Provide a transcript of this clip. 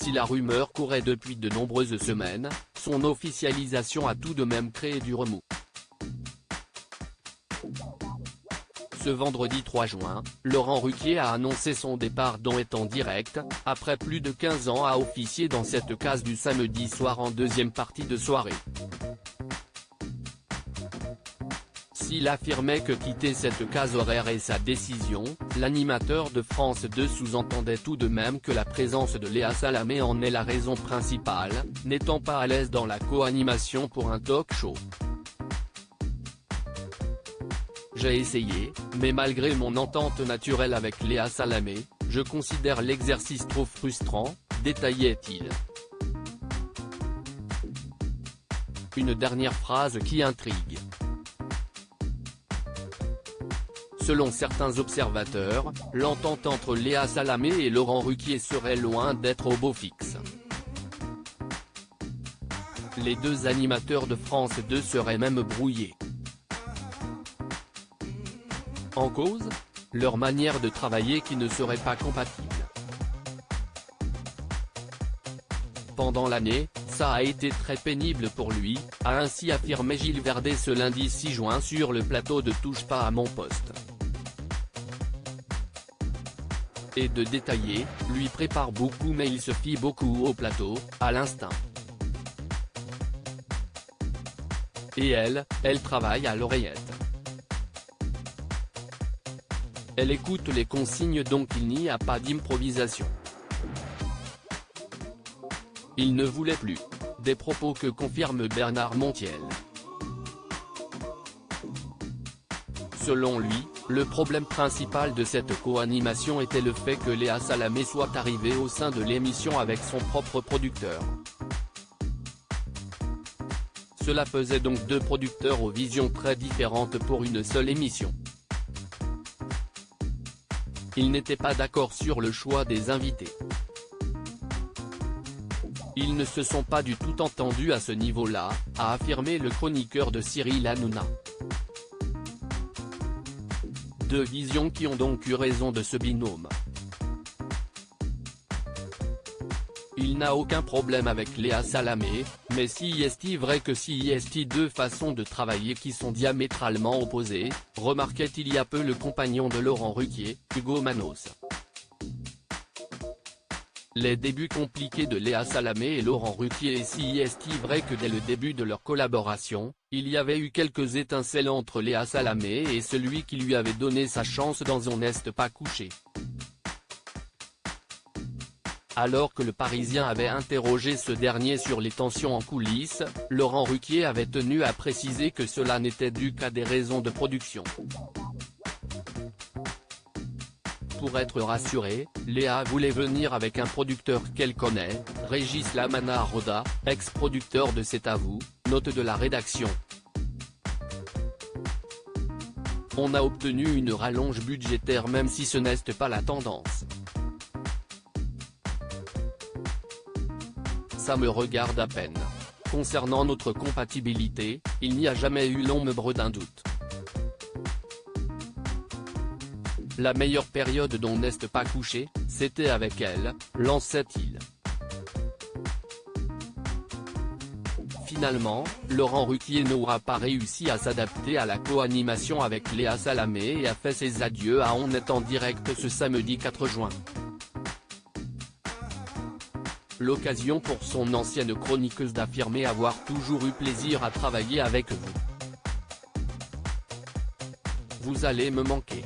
Si la rumeur courait depuis de nombreuses semaines, son officialisation a tout de même créé du remous. Ce vendredi 3 juin, Laurent Ruquier a annoncé son départ dont est en direct, après plus de 15 ans à officier dans cette case du samedi soir en deuxième partie de soirée. S'il affirmait que quitter cette case horaire est sa décision, l'animateur de France 2 sous-entendait tout de même que la présence de Léa Salamé en est la raison principale, n'étant pas à l'aise dans la co-animation pour un talk-show. J'ai essayé, mais malgré mon entente naturelle avec Léa Salamé, je considère l'exercice trop frustrant, détaillait-il. Une dernière phrase qui intrigue. Selon certains observateurs, l'entente entre Léa Salamé et Laurent Ruquier serait loin d'être au beau fixe. Les deux animateurs de France 2 seraient même brouillés. En cause, leur manière de travailler qui ne serait pas compatible. Pendant l'année, ça a été très pénible pour lui, a ainsi affirmé Gilles Verdet ce lundi 6 juin sur le plateau de Touche pas à mon poste. Et de détailler, lui prépare beaucoup mais il se fie beaucoup au plateau, à l'instinct. Et elle travaille à l'oreillette. Elle écoute les consignes donc il n'y a pas d'improvisation. Il ne voulait plus. Des propos que confirme Bernard Montiel. Selon lui, le problème principal de cette co-animation était le fait que Léa Salamé soit arrivée au sein de l'émission avec son propre producteur. Cela faisait donc deux producteurs aux visions très différentes pour une seule émission. Ils n'étaient pas d'accord sur le choix des invités. Ils ne se sont pas du tout entendus à ce niveau-là, a affirmé le chroniqueur de Cyril Hanouna. Deux visions qui ont donc eu raison de ce binôme. Il n'a aucun problème avec Léa Salamé, mais si est-il vrai que si est-il deux façons de travailler qui sont diamétralement opposées, remarquait il y a peu le compagnon de Laurent Ruquier, Hugo Manos. Les débuts compliqués de Léa Salamé et Laurent Ruquier et si est-il vrai que dès le début de leur collaboration, il y avait eu quelques étincelles entre Léa Salamé et celui qui lui avait donné sa chance dans On n'est pas couché. Alors que le Parisien avait interrogé ce dernier sur les tensions en coulisses, Laurent Ruquier avait tenu à préciser que cela n'était dû qu'à des raisons de production. Pour être rassurée, Léa voulait venir avec un producteur qu'elle connaît, Régis Lamana-Roda, ex-producteur de C'est à vous, note de la rédaction. On a obtenu une rallonge budgétaire même si ce n'est pas la tendance. Ça me regarde à peine. Concernant notre compatibilité, il n'y a jamais eu l'ombre d'un doute. La meilleure période dont n'est pas couché, c'était avec elle, lançait-il. Finalement, Laurent Ruquier n'aura pas réussi à s'adapter à la co-animation avec Léa Salamé et a fait ses adieux à On est en direct ce samedi 4 juin. L'occasion pour son ancienne chroniqueuse d'affirmer avoir toujours eu plaisir à travailler avec vous. Vous allez me manquer.